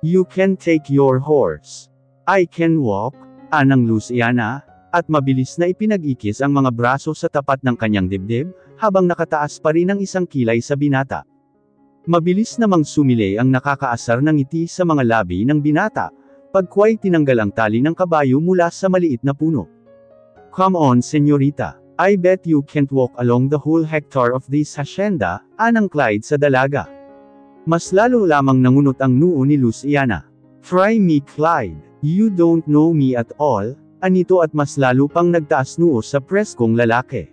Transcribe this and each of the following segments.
You can take your horse. I can walk, anang Luciana, at mabilis na ipinag-ikis ang mga braso sa tapat ng kanyang dibdib, habang nakataas pa rin ang isang kilay sa binata. Mabilis namang sumilay ang nakakaasar ng ngiti sa mga labi ng binata, pagkway tinanggal ang tali ng kabayo mula sa maliit na puno. Come on, senyorita. I bet you can't walk along the whole hectare of this hacienda, anang Clyde sa dalaga. Mas lalo lamang nangunot ang noo ni Luciana. Try me, Clyde. You don't know me at all, anito at mas lalo pang nagtaas noo sa preskong lalaki.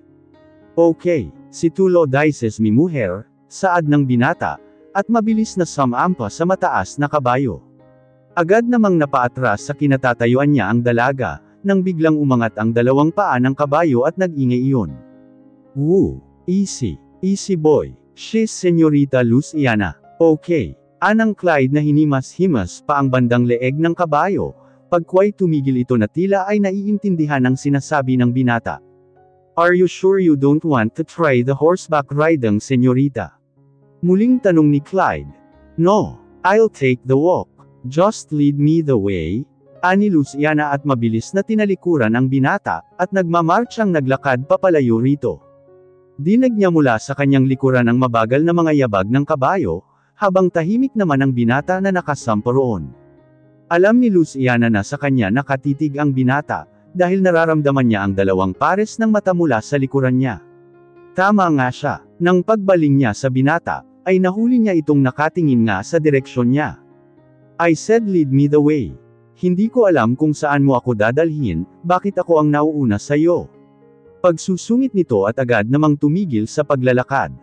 Okay, si Tulo dices mi mujer, saad ng binata, at mabilis na sumampa sa mataas na kabayo. Agad namang napaatras sa kinatatayuan niya ang dalaga, nang biglang umangat ang dalawang paa ng kabayo at nag-ingay iyon. Woo! Easy boy. She's Senyorita Luciana. Okay. Anang Clyde na hinimas-himas pa ang bandang leeg ng kabayo, pagkway tumigil ito na tila ay naiintindihan ang sinasabi ng binata. Are you sure you don't want to try the horseback riding, senyorita? Muling tanong ni Clyde. No, I'll take the walk. Just lead me the way, ani Luciana at mabilis na tinalikuran ang binata, at nagmamarchang naglakad papalayo rito. Dinag niya mula sa kanyang likuran ang mabagal na mga yabag ng kabayo, habang tahimik naman ang binata na nakasampo roon. Alam ni Luciana na sa kanya nakatitig ang binata, dahil nararamdaman niya ang dalawang pares ng mata mula sa likuran niya. Tama nga siya, nang pagbaling niya sa binata, ay nahuli niya itong nakatingin nga sa direksyon niya. I said lead me the way. Hindi ko alam kung saan mo ako dadalhin, bakit ako ang nauuna sa iyo? Pagsusungit nito at agad namang tumigil sa paglalakad.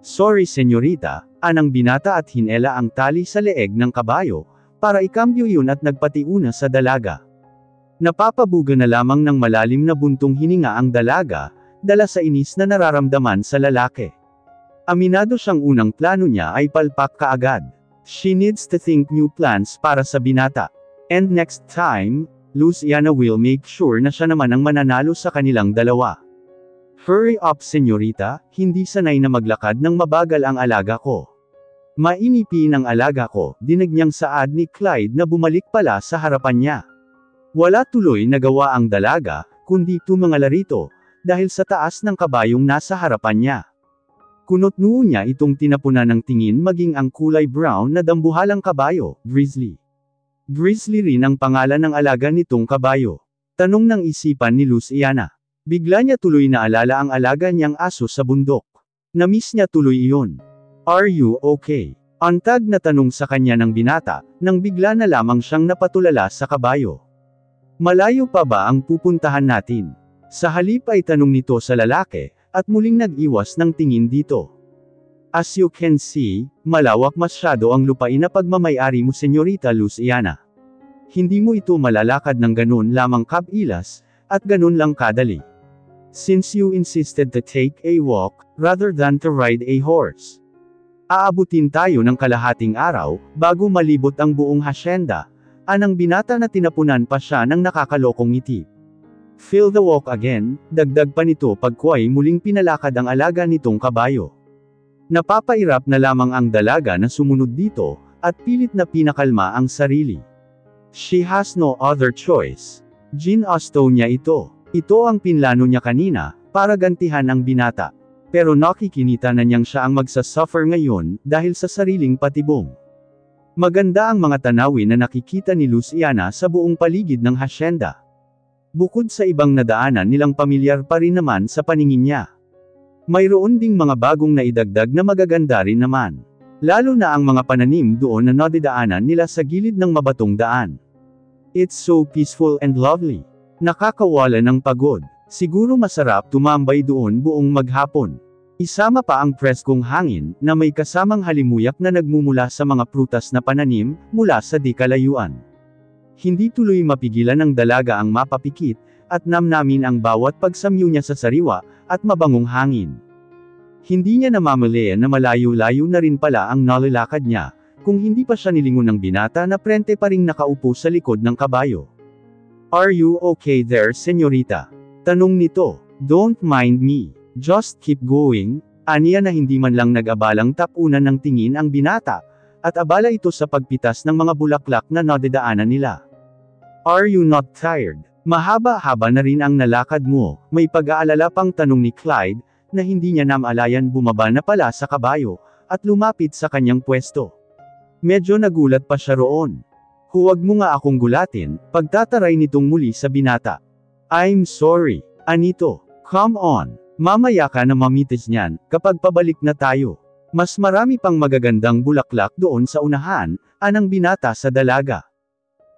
Sorry senyorita, anang binata at hinela ang tali sa leeg ng kabayo, para ikambyo yun at nagpatiuna sa dalaga. Napapabuga na lamang ng malalim na buntong hininga ang dalaga, dala sa inis na nararamdaman sa lalaki. Aminado siyang unang plano niya ay palpak kaagad. She needs to think new plans para sa binata. And next time, Luciana will make sure na siya naman ang mananalo sa kanilang dalawa. Hurry up senyorita, hindi sanay na maglakad ng mabagal ang alaga ko. Mainipi ng alaga ko, dinag niyang saad ni Clyde na bumalik pala sa harapan niya. Wala tuloy nagawa ang dalaga, kundi tumangala rito, dahil sa taas ng kabayong nasa harapan niya. Kunot noo niya itong tinapunan ng tingin maging ang kulay brown na dambuhalang kabayo, Grizzly. Grizzly rin ang pangalan ng alaga nitong kabayo. Tanong ng isipan ni Luciana. Bigla niya tuloy na alala ang alaga niyang aso sa bundok. Namiss niya tuloy iyon. Are you okay? Antag na tanong sa kanya ng binata, nang bigla na lamang siyang napatulala sa kabayo. Malayo pa ba ang pupuntahan natin? Sa halip ay tanong nito sa lalaki, at muling nag-iwas ng tingin dito. As you can see, malawak masyado ang lupain na pagmamay-ari mo senyorita Luciana. Hindi mo ito malalakad ng ganun lamang kabilas, at ganun lang kadali. Since you insisted to take a walk, rather than to ride a horse. Aabutin tayo ng kalahating araw, bago malibot ang buong hacienda, anang binata na tinapunan pa siya ng nakakalokong ngiti. Feel the walk again, dagdag pa nito pagkway muling pinalakad ang alaga nitong kabayo. Napapairap na lamang ang dalaga na sumunod dito, at pilit na pinakalma ang sarili. She has no other choice. Ginasto niya ito. Ito ang pinlano niya kanina, para gantihan ang binata. Pero nakikinita na niyang siya ang magsasuffer ngayon, dahil sa sariling patibong. Maganda ang mga tanawin na nakikita ni Luciana sa buong paligid ng hacienda. Bukod sa ibang nadaanan nilang pamilyar pa rin naman sa paningin niya. Mayroon ding mga bagong naidagdag na magaganda rin naman. Lalo na ang mga pananim doon na nadidaanan nila sa gilid ng mabatong daan. It's so peaceful and lovely. Nakakawala ng pagod. Siguro masarap tumambay doon buong maghapon. Isama pa ang preskong hangin, na may kasamang halimuyak na nagmumula sa mga prutas na pananim, mula sa di kalayuan. Hindi tuloy mapigilan ng dalaga ang mapapikit, at namnamin ang bawat pagsamyo niya sa sariwa, at mabangong hangin. Hindi niya namamalayan na malayo-layo na rin pala ang nalalakad niya, kung hindi pa siya nilingon ng binata na prente pa ring nakaupo sa likod ng kabayo. Are you okay there, senyorita? Tanong nito. Don't mind me. Just keep going. Aniya na hindi man lang nag-abalang tapunan ng tingin ang binata, at abala ito sa pagpitas ng mga bulaklak na nadadaanan nila. Are you not tired? Mahaba-haba na rin ang nalakad mo, may pag-aalala pang tanong ni Clyde, na hindi niya namalayan bumaba na pala sa kabayo, at lumapit sa kanyang pwesto. Medyo nagulat pa siya roon. Huwag mo nga akong gulatin, pagtataray nitong muli sa binata. I'm sorry, Anito. Come on. Mamaya ka na mamitis niyan, kapag pabalik na tayo. Mas marami pang magagandang bulaklak doon sa unahan, anang binata sa dalaga.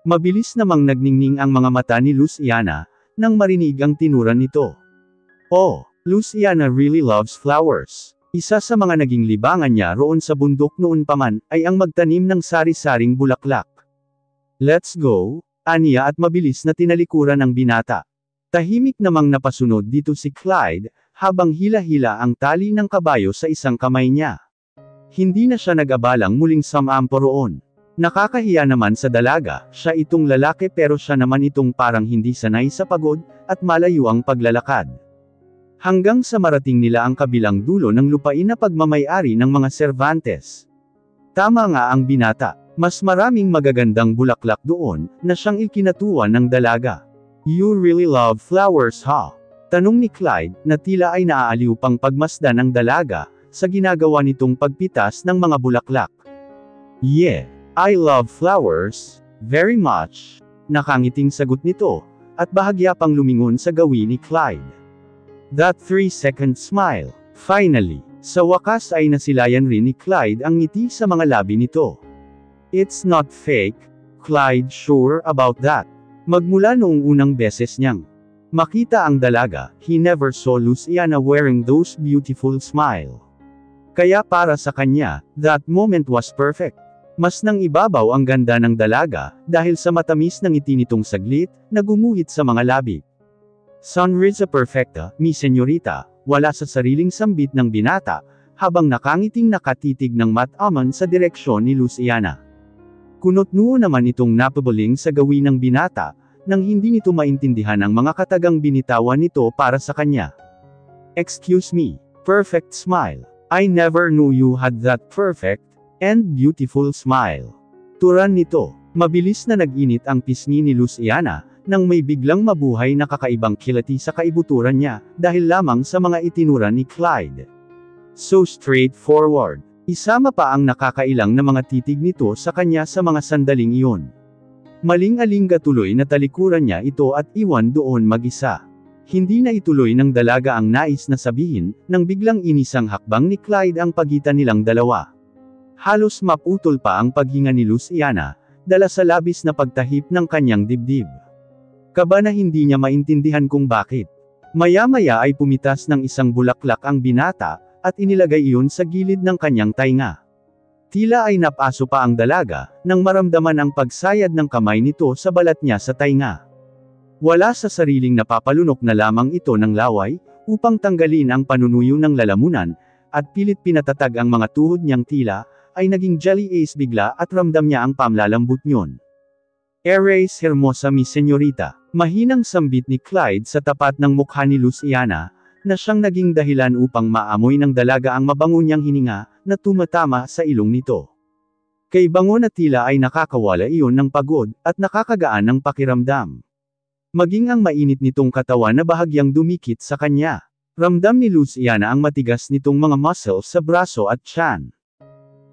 Mabilis namang nagningning ang mga mata ni Luciana, nang marinig ang tinuran nito. Oh, Luciana really loves flowers. Isa sa mga naging libangan niya roon sa bundok noon pa man, ay ang magtanim ng sari-saring bulaklak. Let's go, aniya at mabilis na tinalikuran ang binata. Tahimik namang napasunod dito si Clyde, habang hila-hila ang tali ng kabayo sa isang kamay niya. Hindi na siya nag-abalang muling sumampo roon. Nakakahiya naman sa dalaga, siya itong lalaki pero siya naman itong parang hindi sanay sa pagod, at malayo ang paglalakad. Hanggang sa marating nila ang kabilang dulo ng lupain na pagmamay-ari ng mga Cervantes. Tama nga ang binata, mas maraming magagandang bulaklak doon, na siyang ikinatuwa ng dalaga. You really love flowers, huh? Tanong ni Clyde, na tila ay naaaliw pang pagmasdan ng dalaga, sa ginagawa nitong pagpitas ng mga bulaklak. Yeah. I love flowers, very much. Nakangiting sagot nito, at bahagya pang lumingon sa gawin ni Clyde. That 3-second smile. Finally, sa wakas ay nasilayan rin ni Clyde ang ngiti sa mga labi nito. It's not fake, Clyde sure about that. Magmula noong unang beses niyang makita ang dalaga, he never saw Luciana wearing those beautiful smile. Kaya para sa kanya, that moment was perfect. Mas nang ibabaw ang ganda ng dalaga, dahil sa matamis ng ngiti nitong saglit, na gumuhit sa mga labi. Sonrisa perfecta, mi senyorita, wala sa sariling sambit ng binata, habang nakangiting nakatitig ng mataman sa direksyon ni Luciana. Kunot-noo naman itong napabuling sa gawin ng binata, nang hindi nito maintindihan ang mga katagang binitawan nito para sa kanya. Excuse me, perfect smile. I never knew you had that perfect and beautiful smile. Turan nito, mabilis na nag-init ang pisngi ni Luciana, nang may biglang mabuhay na kakaibang kilati sa kaibuturan niya, dahil lamang sa mga itinuran ni Clyde. So straightforward. Isama pa ang nakakailang na mga titig nito sa kanya sa mga sandaling iyon. Maling-alinga tuloy na talikuran niya ito at iwan doon mag-isa. Hindi na ituloy ng dalaga ang nais na sabihin, nang biglang inisang hakbang ni Clyde ang pagitan nilang dalawa. Halos maputol pa ang paghinga ni Luciana, dala sa labis na pagtahip ng kanyang dibdib. Kaba na hindi niya maintindihan kung bakit. Maya-maya ay pumitas ng isang bulaklak ang binata, at inilagay iyon sa gilid ng kanyang tainga. Tila ay napaso pa ang dalaga, nang maramdaman ang pagsayad ng kamay nito sa balat niya sa tainga. Wala sa sariling napapalunok na lamang ito ng laway, upang tanggalin ang panunuyo ng lalamunan, at pilit pinatatag ang mga tuhod niyang tila, ay naging jelly ace bigla at ramdam niya ang pamlalambot niyon. Eres hermosa mi senyorita. Mahinang sambit ni Clyde sa tapat ng mukha ni Luciana, na siyang naging dahilan upang maamoy ng dalaga ang mabango niyang hininga, na tumatama sa ilong nito. Kay bango na tila ay nakakawala iyon ng pagod, at nakakagaan ng pakiramdam. Maging ang mainit nitong katawan na bahagyang dumikit sa kanya. Ramdam ni Luciana ang matigas nitong mga muscles sa braso at tiyan.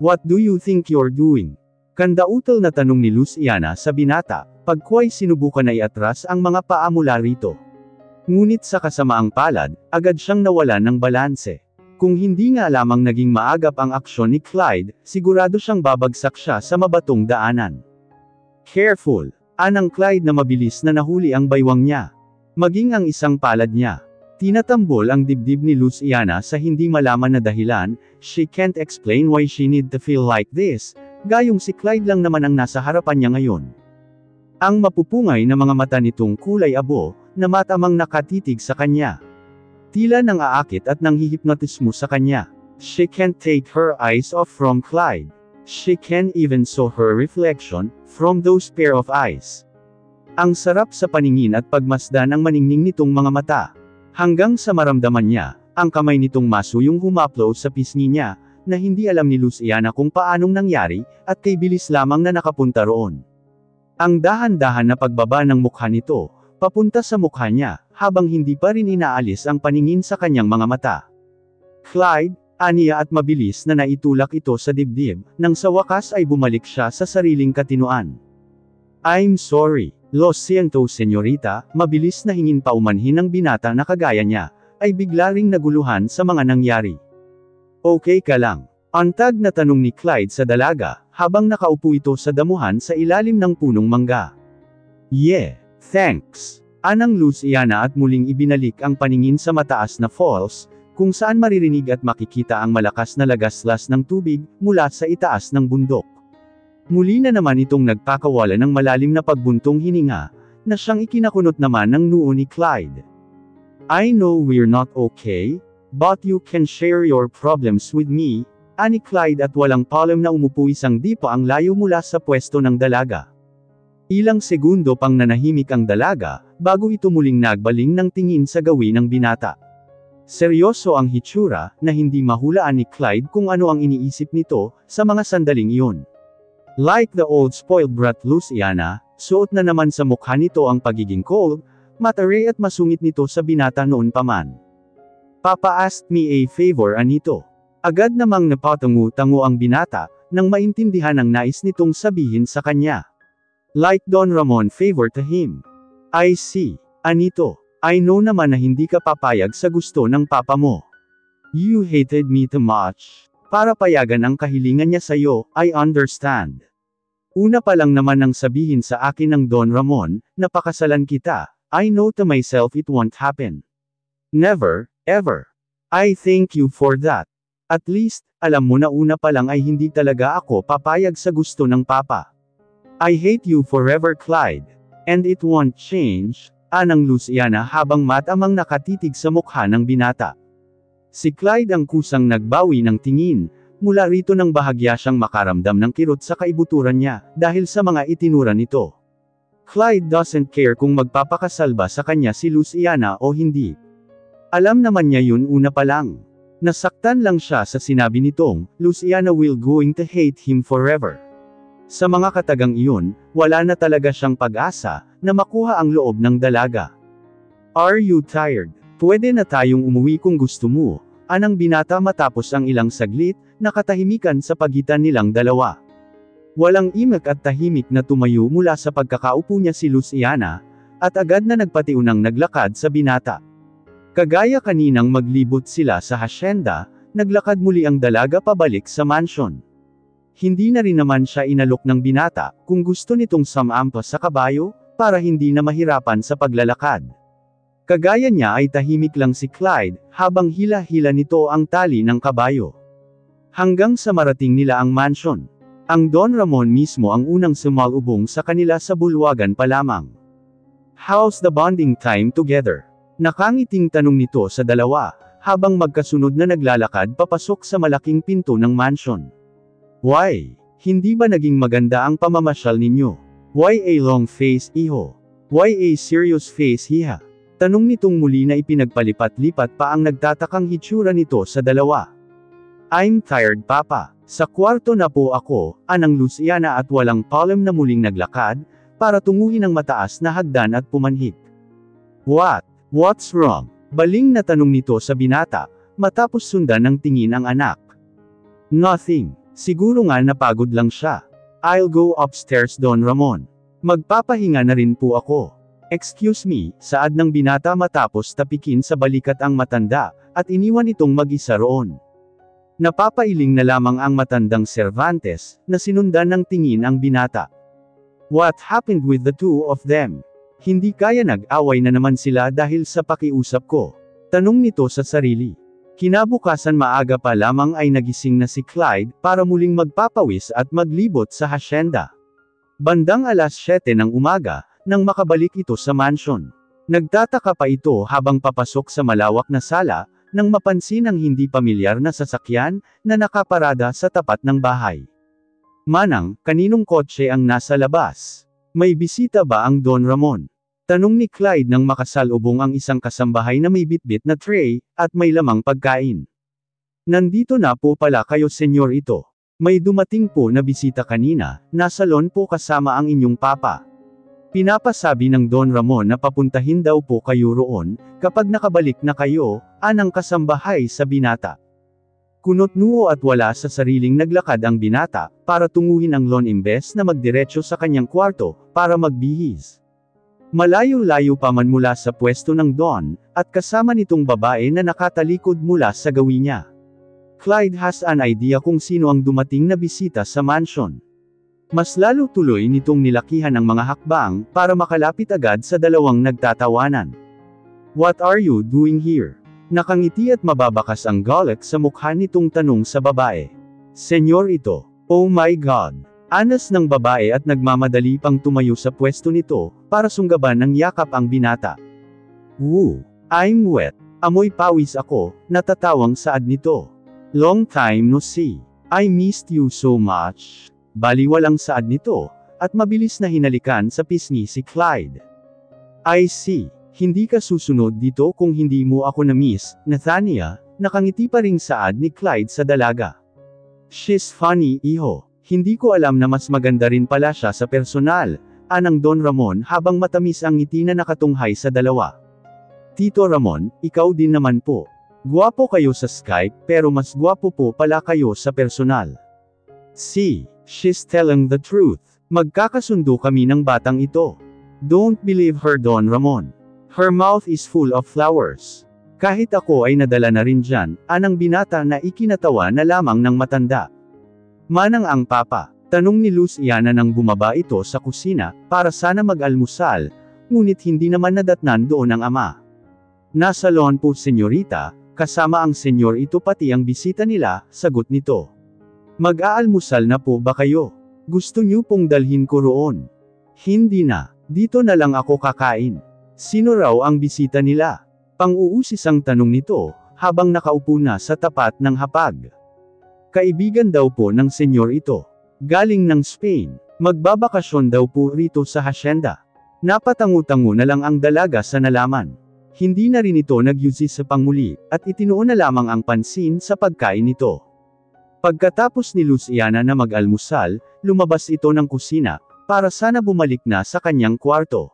What do you think you're doing? Kandautal na tanong ni Luciana sa binata, pagkuway sinubukan ay atras ang mga paa mula rito. Ngunit sa kasamaang palad, agad siyang nawalan ng balanse. Kung hindi nga lamang naging maagap ang aksyon ni Clyde, sigurado siyang babagsak siya sa mabatong daanan. Careful! Anang Clyde na mabilis na nahuli ang baywang niya. Maging ang isang palad niya. Tinatambol ang dibdib ni Luciana sa hindi malaman na dahilan, she can't explain why she need to feel like this, gayong si Clyde lang naman ang nasa harapan niya ngayon. Ang mapupungay na mga mata nitong kulay abo, na matamang nakatitig sa kanya. Tila nang aakit at nang hihipnotismo sa kanya. She can't take her eyes off from Clyde. She can even saw her reflection, from those pair of eyes. Ang sarap sa paningin at pagmasdan ng maningning nitong mga mata. Hanggang sa maramdaman niya, ang kamay nitong masuyong humaplo sa pisngi niya, na hindi alam ni Luciana kung paanong nangyari, at kay bilis lamang na nakapunta roon. Ang dahan-dahan na pagbaba ng mukha nito, papunta sa mukha niya, habang hindi pa rin inaalis ang paningin sa kanyang mga mata. Clyde, aniya at mabilis na naitulak ito sa dibdib, nang sa wakas ay bumalik siya sa sariling katinuan. I'm sorry, lo siento senyorita, mabilis na hingin paumanhin ng binata na kagaya niya, ay bigla ring naguluhan sa mga nangyari. Okay ka lang? Antag na tanong ni Clyde sa dalaga, habang nakaupo ito sa damuhan sa ilalim ng punong mangga. Yeah, thanks. Anang Luciana at muling ibinalik ang paningin sa mataas na falls, kung saan maririnig at makikita ang malakas na lagaslas ng tubig, mula sa itaas ng bundok. Muli na naman itong nagpakawala ng malalim na pagbuntong hininga, na siyang ikinakunot naman ng noo ni Clyde. I know we're not okay, but you can share your problems with me, ani Clyde at walang palem na umupo isang di pa ang layo mula sa pwesto ng dalaga. Ilang segundo pang nanahimik ang dalaga, bago ito muling nagbaling ng tingin sa gawin ng binata. Seryoso ang hitsura, na hindi mahulaan ni Clyde kung ano ang iniisip nito, sa mga sandaling iyon. Like the old spoiled brat Luciana, suot na naman sa mukha nito ang pagiging cold, matare at masungit nito sa binata noon pa man. Papa asked me a favor anito. Agad namang napatungo-tango ang binata, nang maintindihan ang nais nitong sabihin sa kanya. Like Don Ramon favor to him. I see, anito. I know naman na hindi ka papayag sa gusto ng papa mo. You hated me too much. Para payagan ang kahilingan niya sa'yo, I understand. Una pa lang naman nang sabihin sa akin ng Don Ramon, na pakasalan kita, I know to myself it won't happen. Never, ever. I thank you for that. At least, alam mo na una pa lang ay hindi talaga ako papayag sa gusto ng papa. I hate you forever Clyde. And it won't change, anang Luciana habang matamang nakatitig sa mukha ng binata. Si Clyde ang kusang nagbawi ng tingin, mula rito nang bahagya siyang makaramdam ng kirot sa kaibuturan niya, dahil sa mga itinura nito. Clyde doesn't care kung magpapakasal ba sa kanya si Luciana o hindi. Alam naman niya yun una pa lang. Nasaktan lang siya sa sinabi nitong, Luciana will going to hate him forever. Sa mga katagang iyon, wala na talaga siyang pag-asa, na makuha ang loob ng dalaga. Are you tired? Pwede na tayong umuwi kung gusto mo, anang binata matapos ang ilang saglit, na katahimikan sa pagitan nilang dalawa. Walang imak at tahimik na tumayo mula sa pagkakaupo niya si Luciana, at agad na nagpatiunang naglakad sa binata. Kagaya kaninang maglibot sila sa hasyenda, naglakad muli ang dalaga pabalik sa mansion. Hindi na rin naman siya inalok ng binata, kung gusto nitong sumampa sa kabayo, para hindi na mahirapan sa paglalakad. Kagaya niya ay tahimik lang si Clyde, habang hila-hila nito ang tali ng kabayo. Hanggang sa marating nila ang mansion. Ang Don Ramon mismo ang unang sumalubong sa kanila sa bulwagan pa lamang. How's the bonding time together? Nakangiting tanong nito sa dalawa, habang magkasunod na naglalakad papasok sa malaking pinto ng mansion. Why? Hindi ba naging maganda ang pamamasyal ninyo? Why a long face, iho? Why a serious face, hiha? Tanong nitong muli na ipinagpalipat-lipat pa ang nagtatakang hitsura nito sa dalawa. I'm tired papa. Sa kwarto na po ako, anang Luciana at walang palem na muling naglakad, para tunguhin ang mataas na hagdan at pumanhik. What's wrong? Baling na tanong nito sa binata, matapos sundan ng tingin ang anak. Nothing. Siguro nga napagod lang siya. I'll go upstairs Don Ramon. Magpapahinga na rin po ako. Excuse me, saad ng binata matapos tapikin sa balikat ang matanda, at iniwan itong mag-isa roon. Napapailing na lamang ang matandang Cervantes, na sinundan ng tingin ang binata. What happened with the two of them? Hindi kaya nag-away na naman sila dahil sa pakiusap ko. Tanong nito sa sarili. Kinabukasan maaga pa lamang ay nagising na si Clyde, para muling magpapawis at maglibot sa hasyenda. Bandang alas 7 ng umaga, nang makabalik ito sa mansion. Nagtataka pa ito habang papasok sa malawak na sala, nang mapansin ang hindi pamilyar na sasakyan, na nakaparada sa tapat ng bahay. Manang, kaninong kotse ang nasa labas? May bisita ba ang Don Ramon? Tanong ni Clyde nang makasalubong ang isang kasambahay na may bitbit na tray, at may lamang pagkain. Nandito na po pala kayo senyor ito. May dumating po na bisita kanina, nasa lawn po kasama ang inyong papa. Pinapasabi ng Don Ramon na papuntahin daw po kayo roon, kapag nakabalik na kayo, anang kasambahay sa binata. Kunot-noo at wala sa sariling naglakad ang binata, para tunguhin ang lawn imbes na magdiretso sa kanyang kwarto, para magbihis. Malayo-layo pa man mula sa pwesto ng Don, at kasama nitong babae na nakatalikod mula sa gawin niya. Clyde has an idea kung sino ang dumating na bisita sa mansion. Mas lalo tuloy nitong nilakihan ang mga hakbang, para makalapit agad sa dalawang nagtatawanan. What are you doing here? Nakangiti at mababakas ang galit sa mukha nitong tanong sa babae. Senyor ito. Oh my God! Anas ng babae at nagmamadali pang tumayo sa pwesto nito, para sunggaban ng yakap ang binata. Woo! I'm wet. Amoy pawis ako, natatawang saad nito. Long time no see. I missed you so much. Baliwalang saad nito, at mabilis na hinalikan sa pisngi si Clyde. I see. Hindi ka susunod dito kung hindi mo ako na-miss, Nathania, nakangiti pa ring saad ni Clyde sa dalaga. She's funny, iho. Hindi ko alam na mas maganda rin pala siya sa personal, anang Don Ramon habang matamis ang ngiti na nakatunghay sa dalawa. Tito Ramon, ikaw din naman po. Guwapo kayo sa Skype, pero mas guwapo po pala kayo sa personal. See, she's telling the truth. Magkakasundo kami ng batang ito. Don't believe her, Don Ramon. Her mouth is full of flowers. Kahit ako ay nadala na rin dyan, anang binata na ikinatawa na lamang ng matanda. Manang ang papa, tanong ni Luciana nang bumaba ito sa kusina, para sana mag-almusal, ngunit hindi naman nadatnan doon ang ama. Nasa lawn po senyorita, kasama ang senyor ito pati ang bisita nila, sagot nito. Mag-aalmusal na po ba kayo? Gusto niyo pong dalhin ko roon? Hindi na, dito na lang ako kakain. Sino raw ang bisita nila? Pang-uusis ang tanong nito, habang nakaupo na sa tapat ng hapag. Kaibigan daw po ng senyor ito. Galing ng Spain, magbabakasyon daw po rito sa hasyenda. Napatangu-tango na lang ang dalaga sa nalaman. Hindi na rin ito nagyusi sa pangmuli, at itinuon na lamang ang pansin sa pagkain nito. Pagkatapos ni Luciana na mag-almusal, lumabas ito ng kusina, para sana bumalik na sa kanyang kwarto.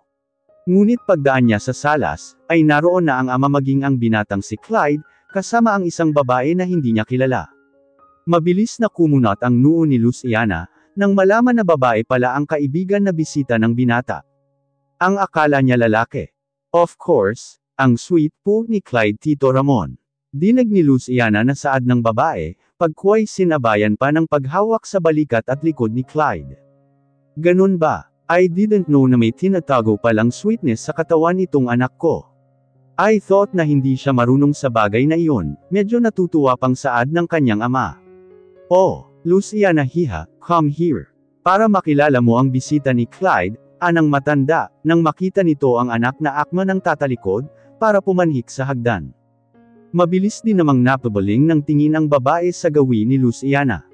Ngunit pagdaan niya sa salas, ay naroon na ang ama maging ang binatang si Clyde, kasama ang isang babae na hindi niya kilala. Mabilis na kumunat ang noo ni Luciana, nang malaman na babae pala ang kaibigan na bisita ng binata. Ang akala niya lalaki. Of course, ang sweet po ni Clyde Tito Ramon. Dinag ni Luciana na saad ng babae, pagkuway sinabayan pa ng paghawak sa balikat at likod ni Clyde. Ganun ba? I didn't know na may tinatago palang sweetness sa katawan itong anak ko. I thought na hindi siya marunong sa bagay na iyon, medyo natutuwa pang saad ng kanyang ama. Oh, Luciana hiha, come here. Para makilala mo ang bisita ni Clyde, anang matanda, nang makita nito ang anak na akma ng tatalikod, para pumanhik sa hagdan. Mabilis din namang napabaling ng tingin ang babae sa gawi ni Luciana.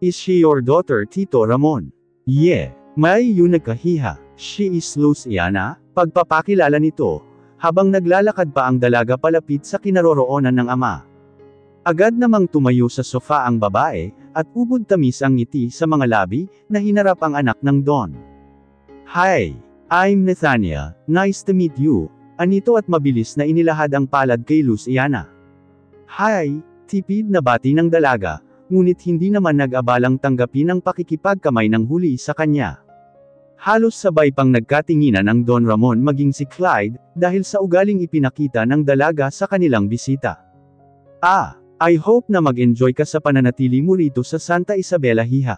Is she your daughter, Tito Ramon? Yeah, may yun nagkahiha. She is Luciana, pagpapakilala nito, habang naglalakad pa ang dalaga palapit sa kinaroroonan ng ama. Agad namang tumayo sa sofa ang babae, at ubod tamis ang ngiti sa mga labi, na hinarap ang anak ng Don. Hi, I'm Nathania, nice to meet you. Anito at mabilis na inilahad ang palad kay Luciana. Hi, tipid na bati ng dalaga, ngunit hindi naman nag-abalang tanggapin ang pakikipagkamay ng huli sa kanya. Halos sabay pang nagkatinginan ang Don Ramon maging si Clyde, dahil sa ugaling ipinakita ng dalaga sa kanilang bisita. I hope na mag-enjoy ka sa pananatili mo rito sa Santa Isabela hiha.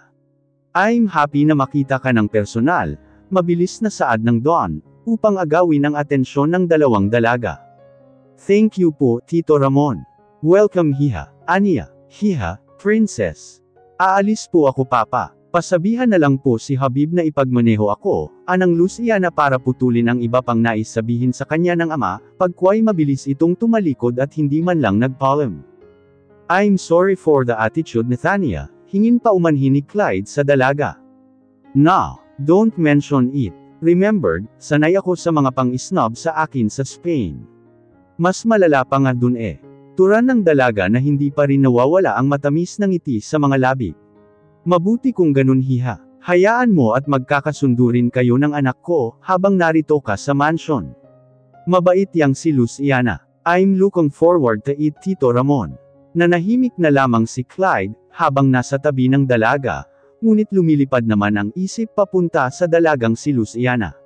I'm happy na makita ka ng personal, mabilis na saad ng Don, upang agawin ang atensyon ng dalawang dalaga. Thank you po, Tito Ramon. Welcome hiha, Ania, hiha, princess. Aalis po ako papa. Pasabihan na lang po si Habib na ipagmaneho ako, anang Luciana para putulin ang iba pang nais sabihin sa kanya ng ama, pagkway mabilis itong tumalikod at hindi man lang nagpaalam. I'm sorry for the attitude Nathania, hingin pa umanhin ni Clyde sa dalaga. No, don't mention it. Remembered, sanay ako sa mga pang-snob sa akin sa Spain. Mas malala pa nga dun eh. Turan ng dalaga na hindi pa rin nawawala ang matamis ng ngiti sa mga labi. Mabuti kung ganun hiha. Hayaan mo at magkakasundo rin kayo ng anak ko, habang narito ka sa mansion. Mabait yang si Luciana. I'm looking forward to it, Tito Ramon. Nanahimik na lamang si Clyde, habang nasa tabi ng dalaga, ngunit lumilipad naman ang isip papunta sa dalagang si Luciana.